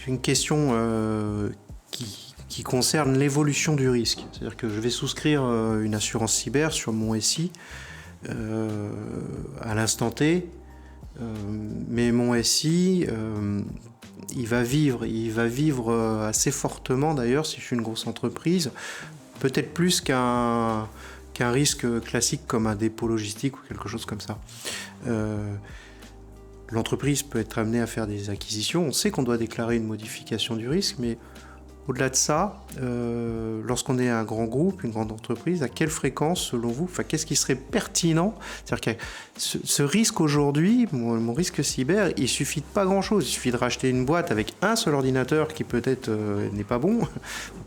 j'ai une question qui concerne l'évolution du risque. C'est-à-dire que je vais souscrire une assurance cyber sur mon SI à l'instant T, mais mon SI, il va vivre assez fortement d'ailleurs, si je suis une grosse entreprise, peut-être plus qu'un risque classique comme un dépôt logistique ou quelque chose comme ça. L'entreprise peut être amenée à faire des acquisitions. On sait qu'on doit déclarer une modification du risque, mais au-delà de ça, lorsqu'on est un grand groupe, une grande entreprise, à quelle fréquence, selon vous, qu'est-ce qui serait pertinent? C'est-à-dire que ce risque aujourd'hui, mon risque cyber, il suffit de pas grand-chose. Il suffit de racheter une boîte avec un seul ordinateur qui peut-être n'est pas bon,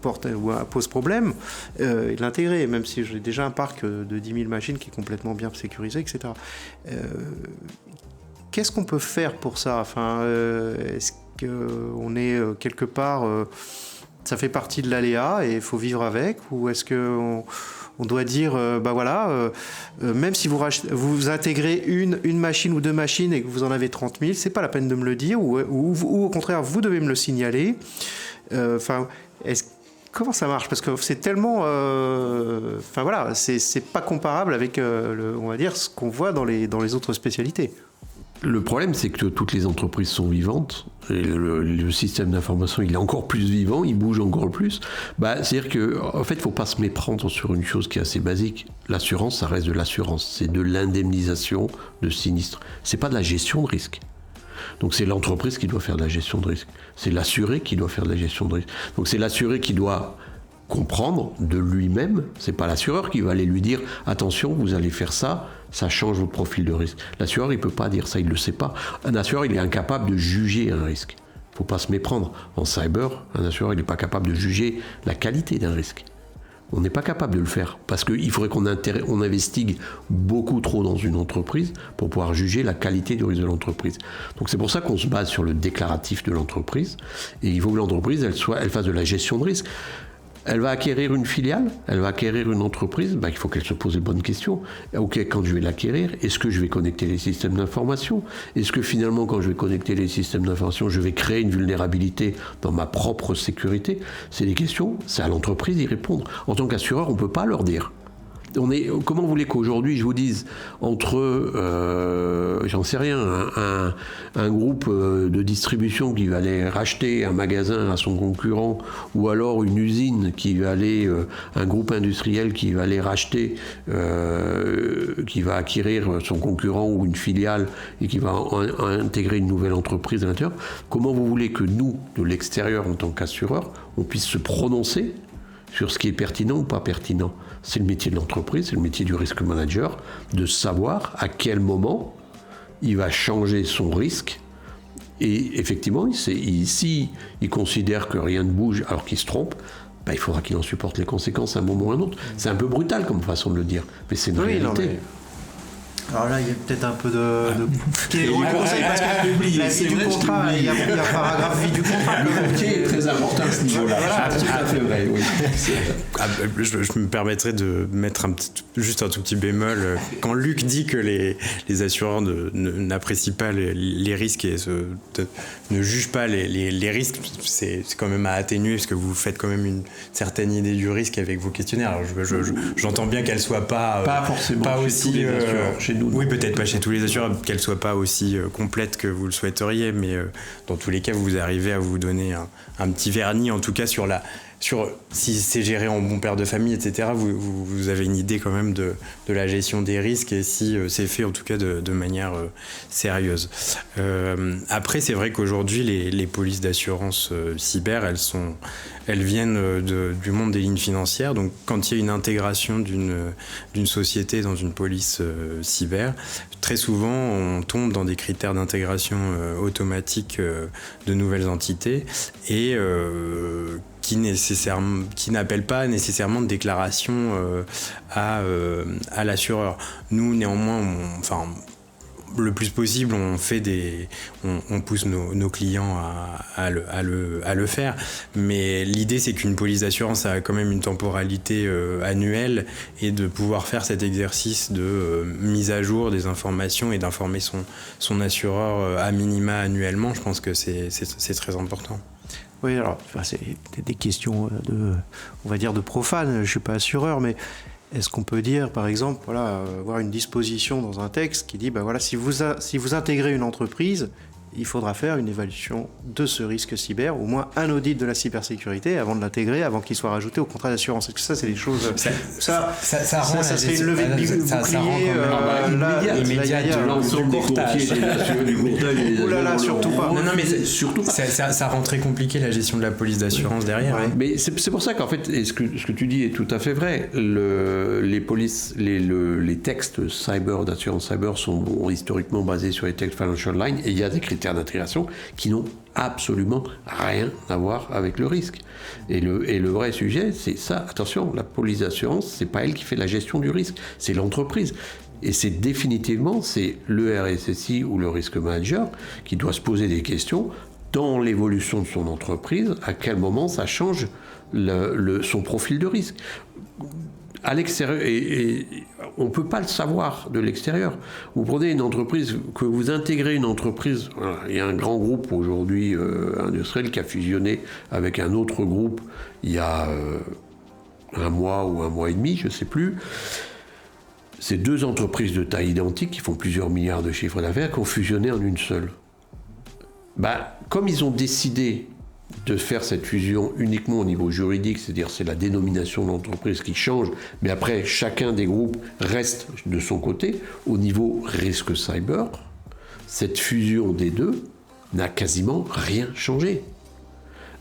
ou pose problème, et l'intégrer, même si j'ai déjà un parc de 10 000 machines qui est complètement bien sécurisé, etc. Qu'est-ce qu'on peut faire pour ça? Est-ce qu'on est quelque part... ça fait partie de l'aléa et il faut vivre avec, ou est-ce qu'on doit dire, même si vous intégrez une machine ou deux machines et que vous en avez 30 000, c'est pas la peine de me le dire, ou au contraire, vous devez me le signaler. Comment ça marche? Parce que c'est tellement... c'est pas comparable avec, on va dire, ce qu'on voit dans les autres spécialités. Le problème, c'est que toutes les entreprises sont vivantes, et le système d'information, il est encore plus vivant, il bouge encore plus. C'est-à-dire qu'en fait, il ne faut pas se méprendre sur une chose qui est assez basique. L'assurance, ça reste de l'assurance, c'est de l'indemnisation de sinistres. C'est pas de la gestion de risque. Donc c'est l'entreprise qui doit faire de la gestion de risque. C'est l'assuré qui doit faire de la gestion de risque. Donc c'est l'assuré qui doit comprendre de lui-même, c'est pas l'assureur qui va aller lui dire attention, vous allez faire ça, ça change votre profil de risque. L'assureur, il peut pas dire ça, il le sait pas. Un assureur, il est incapable de juger un risque. Faut pas se méprendre. En cyber, un assureur, il n'est pas capable de juger la qualité d'un risque. On n'est pas capable de le faire parce qu'il faudrait qu'on investigue beaucoup trop dans une entreprise pour pouvoir juger la qualité du risque de l'entreprise. Donc c'est pour ça qu'on se base sur le déclaratif de l'entreprise, et il faut que l'entreprise elle fasse de la gestion de risque. Elle va acquérir une filiale, elle va acquérir une entreprise, il faut qu'elle se pose les bonnes questions. Ok, quand je vais l'acquérir, est-ce que je vais connecter les systèmes d'information? Est-ce que finalement, quand je vais connecter les systèmes d'information, je vais créer une vulnérabilité dans ma propre sécurité? C'est des questions, c'est à l'entreprise d'y répondre. En tant qu'assureur, on ne peut pas leur dire. Comment vous voulez qu'aujourd'hui je vous dise entre, j'en sais rien, un groupe de distribution qui va aller racheter un magasin à son concurrent, ou alors une usine qui va aller, un groupe industriel qui va aller racheter, qui va acquérir son concurrent ou une filiale et qui va intégrer une nouvelle entreprise à l'intérieur, comment vous voulez que nous, de l'extérieur en tant qu'assureurs, on puisse se prononcer sur ce qui est pertinent ou pas pertinent? C'est le métier de l'entreprise, c'est le métier du risk manager, de savoir à quel moment il va changer son risque. Et effectivement, s'il considère que rien ne bouge alors qu'il se trompe, il faudra qu'il en supporte les conséquences à un moment ou à un autre. C'est un peu brutal comme façon de le dire, mais c'est une réalité. Alors là, il y a peut-être un peu de conseil, parce que la vie du contrat, il y a un paragraphe vie du contrat. Le métier est très important à ce niveau-là. Voilà, c'est tout à fait vrai, oui. Je me permettrais de mettre juste un tout petit bémol. Quand Luc dit que les assureurs n'apprécient pas les risques et ne jugent pas les risques, c'est quand même à atténuer, parce que vous faites quand même une certaine idée du risque avec vos questionnaires. Alors j'entends bien qu'elle soit pas forcément pas chez aussi tous les assureurs, chez nous. Oui, peut-être pas chez tous les assureurs, qu'elle soit pas aussi complète que vous le souhaiteriez, mais dans tous les cas, vous arrivez à vous donner un petit vernis, en tout cas sur si c'est géré en bon père de famille, etc. Vous avez une idée quand même de la gestion des risques, et si c'est fait en tout cas de manière sérieuse. Après, c'est vrai qu'aujourd'hui, les polices d'assurance cyber, elles viennent du monde des lignes financières. Donc, quand il y a une intégration d'une société dans une police cyber, très souvent, on tombe dans des critères d'intégration automatique de nouvelles entités, et qui n'appellent pas nécessairement de déclaration à l'assureur. Nous, néanmoins, le plus possible, on pousse nos clients à le faire. Mais l'idée, c'est qu'une police d'assurance a quand même une temporalité annuelle, et de pouvoir faire cet exercice de mise à jour des informations et d'informer son assureur à minima annuellement, je pense que c'est très important. Oui, alors, c'est des questions on va dire de profane. Je ne suis pas assureur, mais est-ce qu'on peut dire, par exemple, avoir une disposition dans un texte qui dit, si vous intégrez une entreprise, il faudra faire une évaluation de ce risque cyber, au moins un audit de la cybersécurité avant de l'intégrer, avant qu'il soit rajouté au contrat d'assurance. Est-ce que ça, c'est des choses... Ça serait une levée de bouclier immédiate de l'ensemble du courtage. Ouh là là, surtout pas. Non, mais surtout pas. Ça rend très compliqué la gestion de la police d'assurance derrière. Ouais. Mais c'est pour ça qu'en fait, ce que tu dis est tout à fait vrai. Les textes cyber, d'assurance cyber sont historiquement basés sur les textes Financial Line, et il y a des critères d'intégration qui n'ont absolument rien à voir avec le risque. Et le vrai sujet, c'est ça. Attention, la police d'assurance, c'est pas elle qui fait la gestion du risque, c'est l'entreprise. Et c'est définitivement, c'est le RSSI ou le risk manager qui doit se poser des questions dans l'évolution de son entreprise, à quel moment ça change son profil de risque. À l'extérieur, et on ne peut pas le savoir de l'extérieur. Vous prenez une entreprise, que vous intégrez une entreprise, il y a un grand groupe aujourd'hui industriel qui a fusionné avec un autre groupe il y a un mois ou un mois et demi, je ne sais plus. C'est deux entreprises de taille identique qui font plusieurs milliards de chiffres d'affaires qui ont fusionné en une seule. Comme ils ont décidé de faire cette fusion uniquement au niveau juridique, c'est-à-dire c'est la dénomination de l'entreprise qui change, mais après chacun des groupes reste de son côté, au niveau risque cyber, cette fusion des deux n'a quasiment rien changé.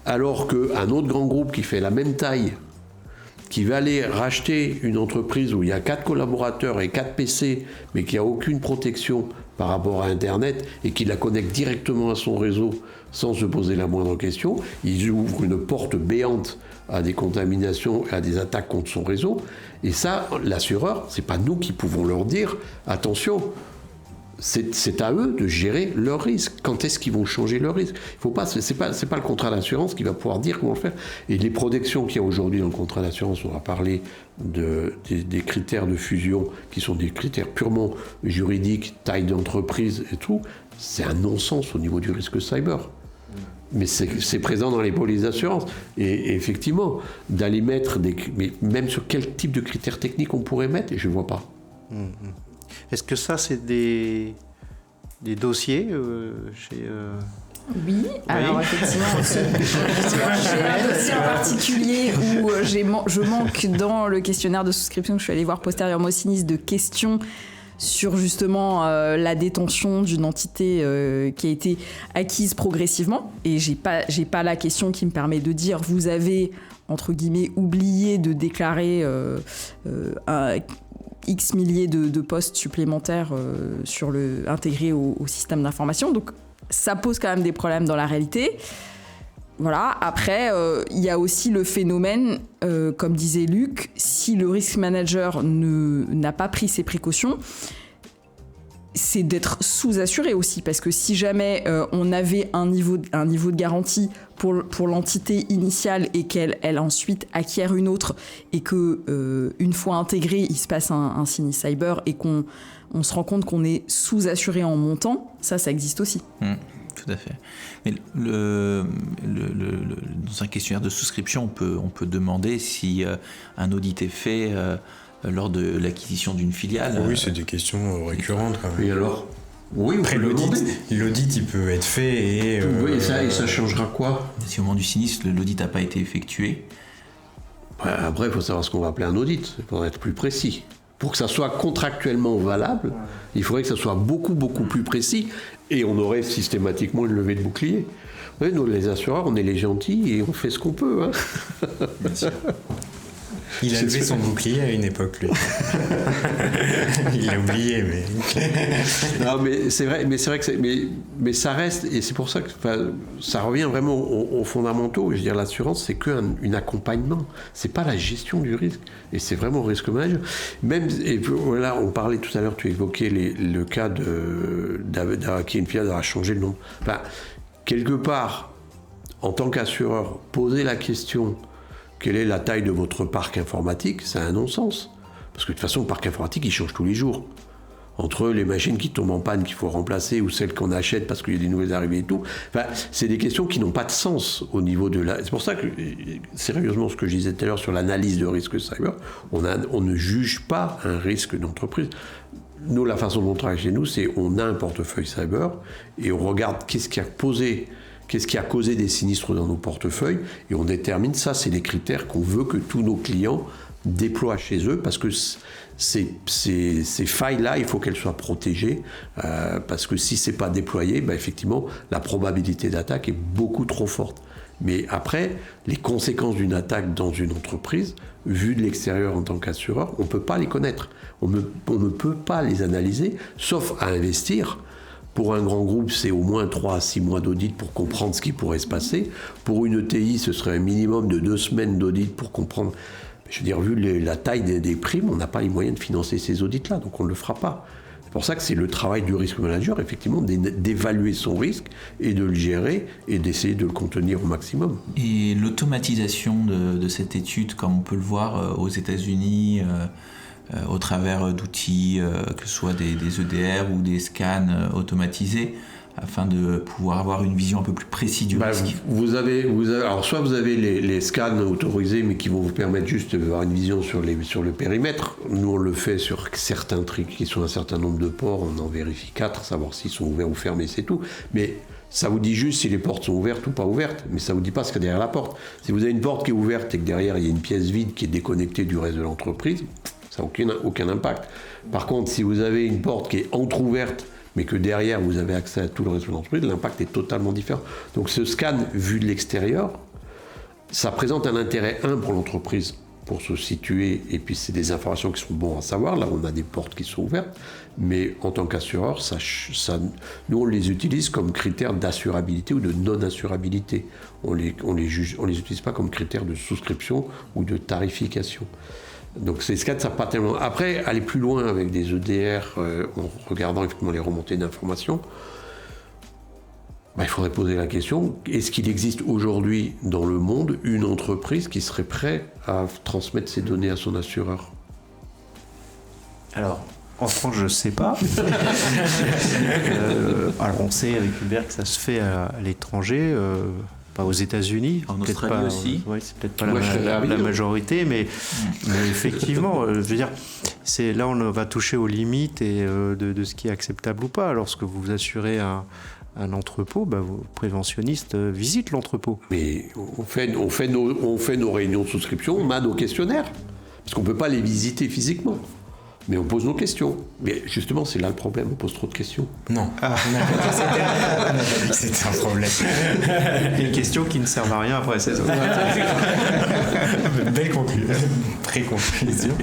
Alors qu'un autre grand groupe qui fait la même taille, qui va aller racheter une entreprise où il y a 4 collaborateurs et 4 PC, mais qui n'a aucune protection par rapport à Internet et qui la connecte directement à son réseau sans se poser la moindre question, ils ouvrent une porte béante à des contaminations et à des attaques contre son réseau. Et ça, l'assureur, c'est pas nous qui pouvons leur dire « Attention, c'est à eux de gérer leur risque. Quand est-ce qu'ils vont changer leur risque ? Il faut pas, c'est pas le contrat d'assurance qui va pouvoir dire comment le faire. Et les protections qu'il y a aujourd'hui dans le contrat d'assurance, on va parler des critères de fusion qui sont des critères purement juridiques, taille d'entreprise et tout. C'est un non-sens au niveau du risque cyber. Mais c'est présent dans les polices d'assurance. Et effectivement, d'aller mettre mais même sur quel type de critères techniques on pourrait mettre, je ne vois pas. Est-ce que ça, c'est des dossiers chez... Oui, alors effectivement, j'ai un dossier en particulier où je manque dans le questionnaire de souscription que je suis allée voir postérieurement au sinistre de questions sur justement la détention d'une entité qui a été acquise progressivement. Et j'ai pas la question qui me permet de dire vous avez, entre guillemets, oublié de déclarer X milliers de postes supplémentaires intégrés au système d'information. Donc, ça pose quand même des problèmes dans la réalité. Voilà. Après, il y a aussi le phénomène, comme disait Luc, si le risk manager n'a pas pris ses précautions, c'est d'être sous-assuré aussi. Parce que si jamais on avait un niveau de garantie pour l'entité initiale et qu'elle ensuite acquiert une autre et que une fois intégré, il se passe un sinistre cyber et qu'on se rend compte qu'on est sous-assuré en montant, ça existe aussi. Tout à fait. Mais dans un questionnaire de souscription, on peut demander si un audit est fait lors de l'acquisition d'une filiale. Oui, c'est des questions récurrentes quand même. Et alors ? Oui, après l'audit il peut être fait et ça changera quoi ? Si au moment du sinistre l'audit n'a pas été effectué. Après il faut savoir ce qu'on va appeler un audit, il faudrait être plus précis. Pour que ça soit contractuellement valable, il faudrait que ça soit beaucoup plus précis et on aurait systématiquement une levée de bouclier. Oui, nous les assureurs, on est les gentils et on fait ce qu'on peut. Hein. Bien sûr. Il a levé son bouclier à une époque, lui. Il a oublié, mais... Non, mais c'est vrai que mais ça reste, et c'est pour ça que ça revient vraiment aux fondamentaux. Je veux dire, l'assurance, c'est qu'un accompagnement. C'est pas la gestion du risque. Et c'est vraiment le risque management. Même, et voilà, on parlait tout à l'heure, tu évoquais le cas qui est une filiale, a changé le nom. Enfin, quelque part, en tant qu'assureur, poser la question... Quelle est la taille de votre parc informatique ? C'est un non-sens. Parce que de toute façon, le parc informatique, il change tous les jours. entre les machines qui tombent en panne, qu'il faut remplacer, ou celles qu'on achète parce qu'il y a des nouvelles arrivées et tout. Enfin, c'est des questions qui n'ont pas de sens au niveau de la... C'est pour ça que, sérieusement, ce que je disais tout à l'heure sur l'analyse de risque cyber, on ne juge pas un risque d'entreprise. Nous, la façon dont on travaille chez nous, c'est on a un portefeuille cyber et on regarde qu'est-ce qui a causé des sinistres dans nos portefeuilles, et on détermine ça, c'est les critères qu'on veut que tous nos clients déploient chez eux, parce que ces failles-là, il faut qu'elles soient protégées, parce que si c'est pas déployé, effectivement, la probabilité d'attaque est beaucoup trop forte. Mais après, les conséquences d'une attaque dans une entreprise, vues de l'extérieur en tant qu'assureur, on ne peut pas les connaître. On ne peut pas les analyser, sauf à investir. Pour un grand groupe, c'est au moins 3 à 6 mois d'audit pour comprendre ce qui pourrait se passer. Pour une ETI, ce serait un minimum de 2 semaines d'audit pour comprendre. Je veux dire, vu la taille des primes, on n'a pas les moyens de financer ces audits-là, donc on ne le fera pas. C'est pour ça que c'est le travail du risk manager, effectivement, d'évaluer son risque et de le gérer et d'essayer de le contenir au maximum. Et l'automatisation de cette étude, comme on peut le voir aux États-Unis, au travers d'outils, que ce soit des EDR ou des scans automatisés, afin de pouvoir avoir une vision un peu plus précise du risque. Alors soit vous avez les scans autorisés, mais qui vont vous permettre juste d'avoir une vision sur le périmètre. Nous, on le fait sur certains trucs qui sont un certain nombre de ports, on en vérifie 4, savoir s'ils sont ouverts ou fermés, c'est tout. Mais ça vous dit juste si les portes sont ouvertes ou pas ouvertes, mais ça vous dit pas ce qu'il y a derrière la porte. Si vous avez une porte qui est ouverte et que derrière il y a une pièce vide qui est déconnectée du reste de l'entreprise, ça n'a aucun impact. Par contre, si vous avez une porte qui est entrouverte, mais que derrière vous avez accès à tout le reste de l'entreprise, l'impact est totalement différent. Donc ce scan vu de l'extérieur, ça présente un intérêt pour l'entreprise, pour se situer, et puis c'est des informations qui sont bonnes à savoir. Là, on a des portes qui sont ouvertes, mais en tant qu'assureur, nous on les utilise comme critères d'assurabilité ou de non-assurabilité. On les utilise pas comme critères de souscription ou de tarification. Donc ces scans, ça n'a pas tellement... Après, aller plus loin avec des EDR, en regardant effectivement les remontées d'informations, il faudrait poser la question, est-ce qu'il existe aujourd'hui dans le monde une entreprise qui serait prête à transmettre ses données à son assureur ? Alors, en France, je ne sais pas. Alors, on sait avec Hubert que ça se fait à l'étranger, pas aux États-Unis. En Australie aussi. Ouais, c'est peut-être pas la majorité, mais effectivement, je veux dire, là on va toucher aux limites et de ce qui est acceptable ou pas. Lorsque vous assurez un entrepôt, vos préventionnistes visitent l'entrepôt. Mais on fait nos réunions de souscription, on a nos questionnaires, parce qu'on ne peut pas les visiter physiquement. Mais on pose nos questions. Mais justement, c'est là le problème, on pose trop de questions. Non. C'était un problème. Des questions qui ne servent à rien après, c'est ça. Belle conclusion. Très conclusion.